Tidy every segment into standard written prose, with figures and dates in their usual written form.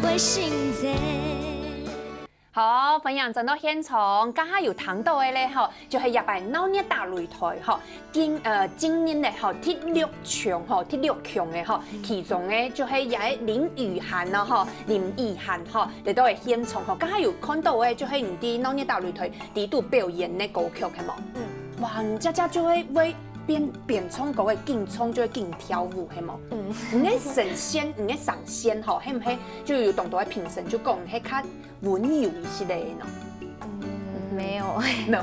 會成者。好，分享真到現場，家下有聽到嘅咧，吼，就係日本鬧熱大擂台，吼，今年咧，吼，第六強嘅，吼，其中咧就係有林雨涵啦，吼，林雨涵，吼，嚟到嘅現場，吼，家下有看到嘅就係唔啲鬧熱大擂台第度表演嘅歌曲，係冇？哇，家家就會邊唱歌嘅勁唱就會勁跳舞，係冇？唔係神仙，唔係上仙，吼，係唔係？就有當到嘅評審就講係較溫柔一些的呢？沒有，沒有，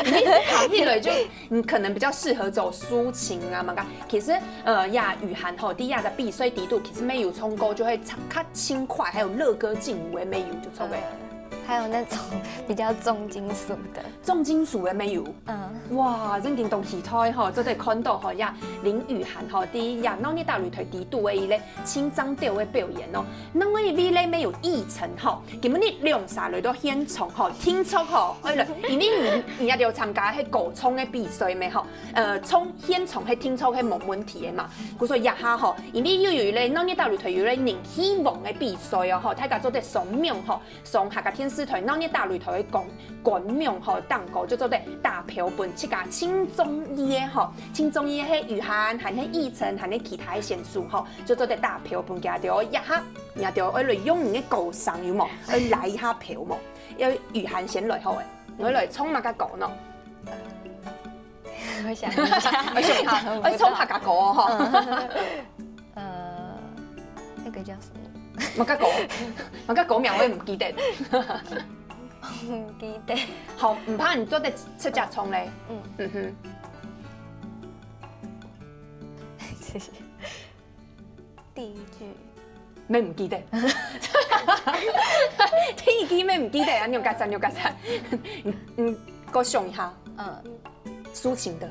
你行起來就你可能比較適合走抒情啊嘛。其實呀，雨涵吼啲呀嘅比賽底度其實沒有唱歌就會較輕快，還有樂歌勁舞嘅沒有就唱嘅。還有那種比較重金屬的，重金屬嘅沒有。哇，真勁動期待吼，真係看到吼呀林雨涵吼啲呀鬧熱大擂台底度嘅伊咧清裝調嘅表演咯。那我哋咧沒有議程吼，根本你兩曬嚟到現場吼聽出吼，因為你也要參加係歌唱嘅比賽咩吼？從現場係聽出係冇問題嘅嘛。故所以一下吼，因為又有咧鬧熱大擂台有咧人希望嘅比賽哦吼，大家做啲雙名吼，上下個天視台鬧熱大擂台嘅冠名吼，當個就做啲大票本七家輕中醫嘅吼，輕中醫係雨涵，還係議程，還係其他嘅選手吼，就做啲大票本加掉一下，然後掉我嚟用你嘅歌聲有冇？去來一下票冇？要雨涵先來好誒，我嚟衝下個歌咯。我想一下，我想下，我衝下個歌嗬。那個叫什麼？我個歌名我也唔記得。唔記得。好，唔怕你做得出隻唱咧。第一句。咩唔記得？第一句咩唔記得啊？你用解釋。我想一下。抒情的。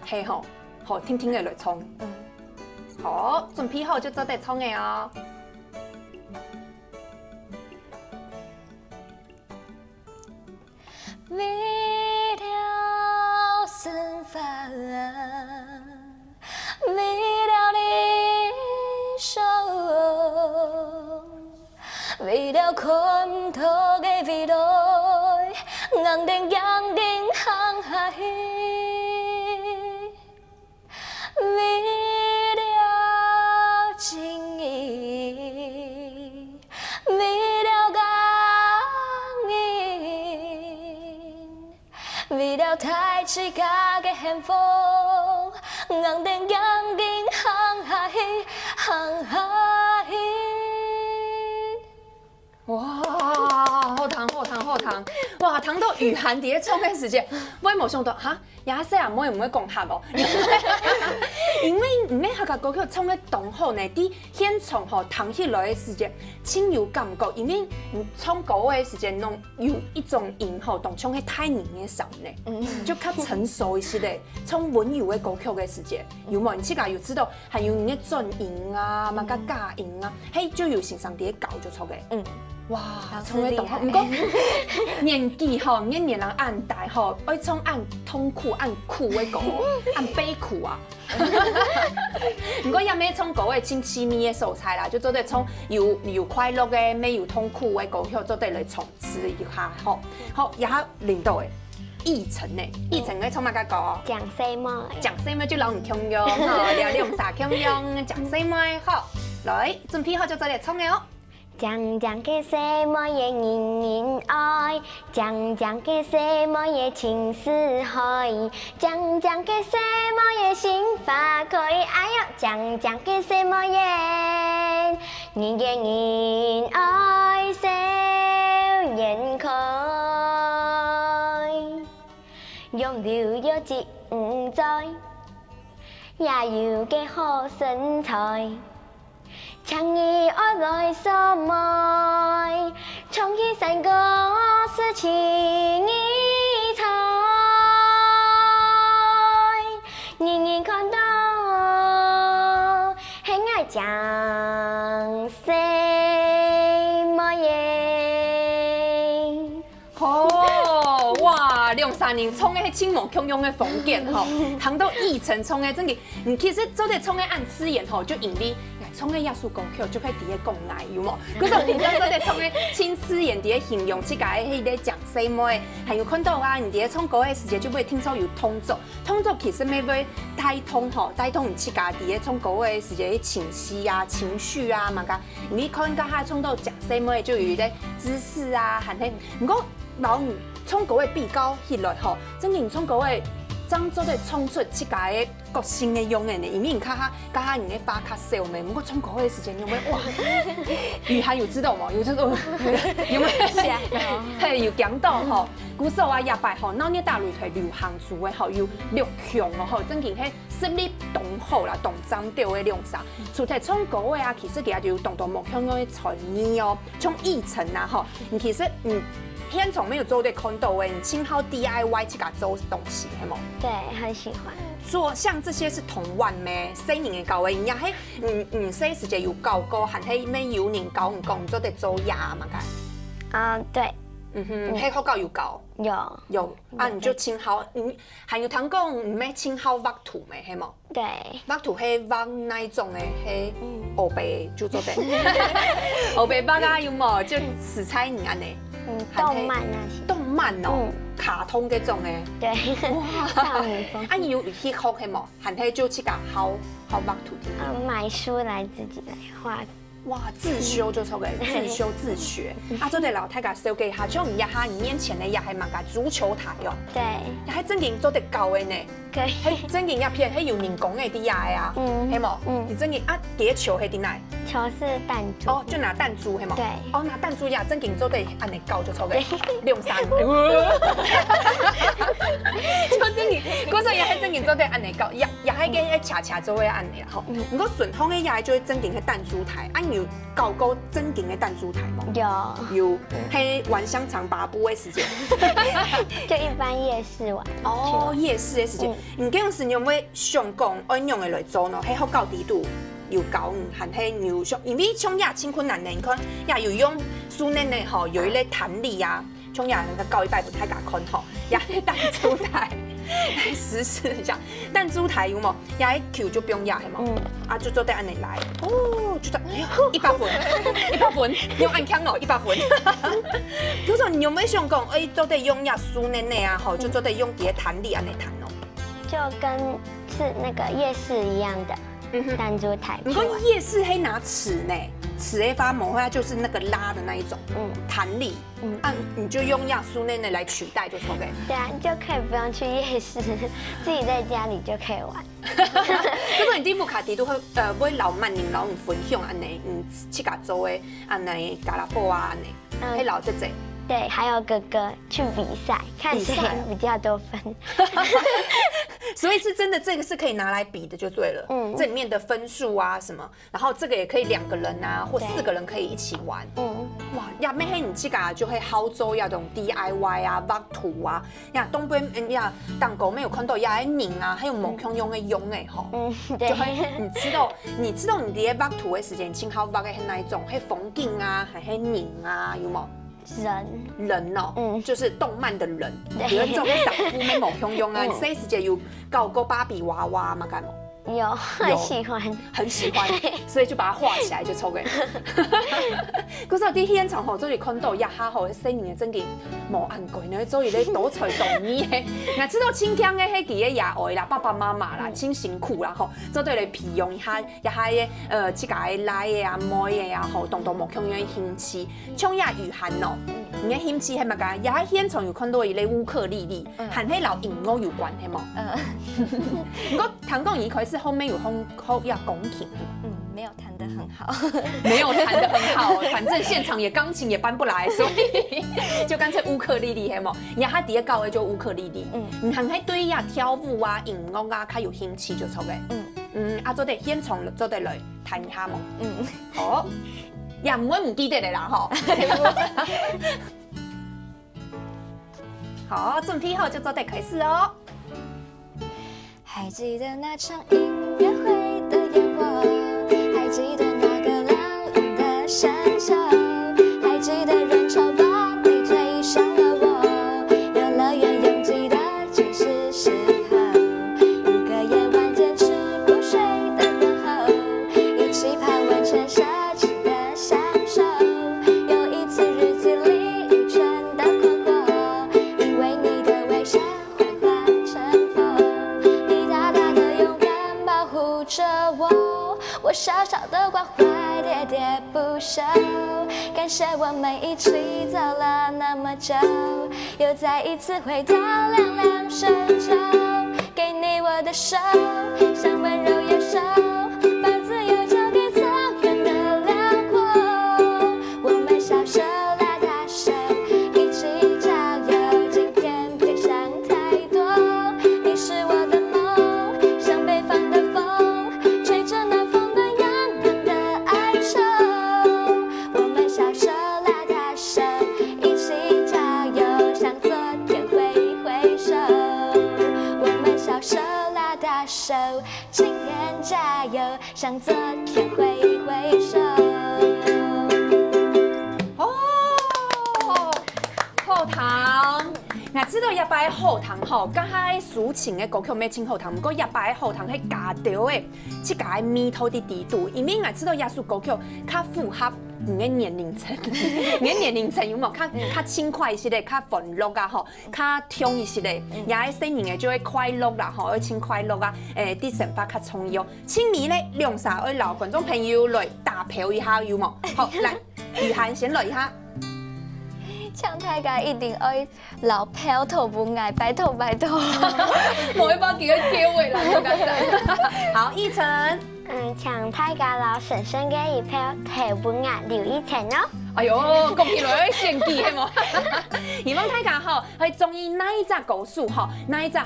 係吼，好聽聽嘅來唱。好，準備好就做得唱嘅哦。為了生發，為了理想，為了看透的未來，硬定行下去。為了情義，為了感應，為了太自家嘅幸福，硬定行下去，行下去。哇，好聽！哇，聽到雨涵啲唱嘅時節，我冇想到嚇，也細人妹唔會講客哦，因為唔係客家歌曲唱嘅當好呢，啲現場吼聽起來嘅時節，真有感覺，因為唱歌嘅時節，弄有一種音吼，當唱係太年嘅時候呢，就較成熟一些咧，唱溫柔嘅歌曲嘅時節，有冇？你自家有知道，係有啲轉音啊，嘛個假音啊，係就有欣賞啲搞就錯嘅。哇，唱嘅當好，唔過年紀吼，唔係年人按大吼，愛唱按痛苦、按苦嘅歌，按悲苦啊。唔過有咩唱歌嘅親親密嘅素材啦，就做得唱有快樂嘅，咩有痛苦嘅歌曲，做得嚟從此一下吼。好，一下領導嘅議程呢，議程嘅唱乜嘅歌？講什麼？講什麼就老唔強用，嗬，聊兩啥強用，講什麼好，來準備好就做嚟唱嘅哦。講嘅什麼嘢人愛，講嘅什麼嘢情絲海，講嘅什麼嘢心花開，哎呦，講嘅什麼嘢人愛笑顏開，用了有精彩，也有嘅好身材。唱意愛來所愛，唱起山歌是情意彩，人看到很愛講什麼嘢？哦，哇，兩3人创的青毛汹涌的风景吼，谈到奕晨创的真嘅，其实做的创的按私演吼就引力。创个亚述歌曲就可以伫咧讲爱有无？可是平常做咧创个亲私演伫咧形容即个迄个讲什么的，还有看到啊，你伫咧创歌的时节就会听说有通奏，通奏其实要带通吼，带通你自家伫咧创歌的时节情绪啊、情绪啊嘛个，你看到他创到讲什么的就有咧姿势啊，含迄，不过老你创歌的比较起来吼，真正创歌的。漳州的创出这个个性的用的呢，因为你看他你的发卡少没，不过创国会的时间有没有哇？雨涵有知道吗？有知道有没有？是啊，嘿有讲到吼，古时候啊亚拜吼，那你大陆係流行族的吼，有六强哦吼，真正係实力同好啦，同漳调的量啥，除咗創國會啊，其實佢有同木腔嘅才藝哦，從藝程啊吼，你其實现场没有做对看到诶，你清好 DIY 去甲做东西，系冇？对，很喜欢。做像这些是同玩咩？4年嘅教诶，而家喺細時節有教過，係喺咩有年教唔講做得做呀嘛？对。喺學校有教。有啊，你就清好，還有聽講唔咩清好畫圖咩？係冇？對。畫圖係畫哪一種誒？係歐白就做得。歐白畫啊有冇？就紫彩你安尼。動漫那些。動漫哦，卡通嗰種誒。對。哇，少女風。啊，有去學係冇？還係就去個好畫圖。買書來自己來畫。哇，自修就抽嘅，自修自學。啊，做啲老太家手機下，像你下你面前嘅也係嘛個足球台哦。對。也係真正做得高嘅呢。可以。係真正一片係有人工嘅啲嘢啊。係冇？你真正啊，啲球係點嚟？球是彈珠。哦，就拿彈珠係冇？對。哦，拿彈珠呀，真正做得安尼高就抽嘅，兩三。就真正嗰陣也係真正做得安尼高，也係嘅恰恰做嘅安尼吼。不過順豐嘅也係做真正嘅彈珠台，有搞過真正嘅彈珠台冇？有，係玩香腸把布嘅時間。就一般夜市玩。哦，夜市嘅時間，唔嗰陣時你有冇想講按用嘅來做呢？喺學校地度有教含係有上，因為像也真困難嘅，你看也有用書內呢吼，有一類彈力啊，像也那個教一擺不太敢看吼，也係彈珠台。來實施一下，彈珠台有冇？也係 Q 就不用壓係冇？啊，就做得按你來，哦，就得100分，100分，用按槍哦，100分。就說你有冇想講，哎，做得用呀書內呢啊，吼，就做得用啲彈力按你彈哦。就跟是那個夜市一樣的。彈珠台。不過夜市係拿尺呢，尺的發模它就是那個拉的那一種，彈力，你就用亞書內來取代就 OK。對啊，就可以不用去夜市，自己在家裡就可以玩。如果你啲副卡地都會會留萬年老人分享安尼，去甲做的安尼加拉布啊安尼，係留得濟。对，还有哥哥去比赛，看谁比较多分。所以是真的，这个是可以拿来比的，就对了。这里面的分数啊什么，然后这个也可以2个人啊，或4个人可以一起玩。哇，呀，咩嘿，你这个就会好做呀，种 DIY 啊、画图啊，呀，东边呀，当狗没有看到呀，拧啊，还有某空用的用诶吼，就会你知道你啲畫圖的時間，正好畫嘅係哪一種？係風景啊，還係人啊，有冇？人哦，就是動漫的人，比如做啲衫褲咩毛胸用啊，你細時節有搞過芭比娃娃嘛？幹嘛？有，很喜歡，很喜歡，所以就把它畫起來就抽嘅。嗰時候啲現場吼，做嚟看到呀哈吼，細年嘅真嘅冇按過呢，做嚟咧多才多藝嘅，嗱知道輕強嘅係幾個野外啦，爸爸媽媽啦，真辛苦啦吼，做對嚟培養一下嘅即個奶嘅啊、妹嘅啊吼，當冇強嘅興趣，像呀雨涵哦，你嘅興趣係乜㗎？也喺現場有看到一類烏克麗麗，和迄老音樂有關係冇？不過聽講伊開始後面有好要鋼琴，沒有彈得很好，沒有彈得很好，反正現場也鋼琴也搬不來，所以就乾脆烏克麗麗係冇。然後他第一教嘅就烏克麗麗，你係喺對呀跳舞啊、音樂啊，較有興趣就錯嘅。啊做得現場做得來彈一下冇？好，也唔會唔記得嘅啦吼。好，準備好就做得開始哦。還記得那場音樂會的煙火，還記得那個亮亮的山丘，還記得人潮把你推向了我，遊樂園擁擠的感谢我们一起走了那么久，又再一次回到凉凉深秋，给你我的手，像温柔野兽，把自由交给草原的辽阔。我们小手拉大手，一起郊游，今天别想太多。你是我的梦，像北方的风，吹着那风暖洋洋的哀愁。我们小手拉大手，一起郊游，向昨天挥挥手。我们小手拉大手，今天加油，向昨天挥挥手。哦，后堂。我知道一摆后堂吼，甲迄抒情的歌曲要唱后堂，不过一摆后堂迄加调的即个味道的地度，因为我知道耶稣歌曲较符合你的年龄层，你的年龄层有无较轻快一些的，较欢乐啊吼，较痛一些的，也迄声音的就会快乐啦吼，会轻快乐啊，啲想法较充裕。请你咧两三位老观众朋友来打票一下有无？好，来，雨涵先来一下。唱大家一定愛留票頭本藝，拜託拜託。冇一包幾個機會啦，我覺得。好，奕晨。唱大家老婶婶嘅一票，頭本牙劉以晴咯。哎呦，恭喜來獻技係冇？希望大家吼，去中意哪一隻歌手吼，哪一隻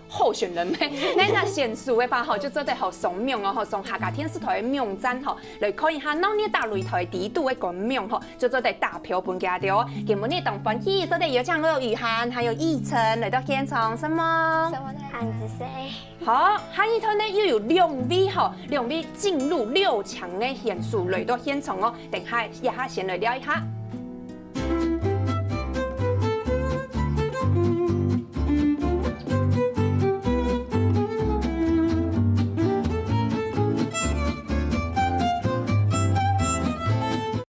候選人咩？哪一隻選手嘅話吼，就做得好上名哦，吼上客家電視台嘅名站吼，來看一下腦內大擂台地度嘅個名吼，就做得大票本家的哦。今日當歡喜，做得有請到雨涵還有奕晨來到現場，什麼？安子誰？好，下一趟呢又有兩位吼，兩位進入6強嘅選手來到現場哦，等下先來聊一下。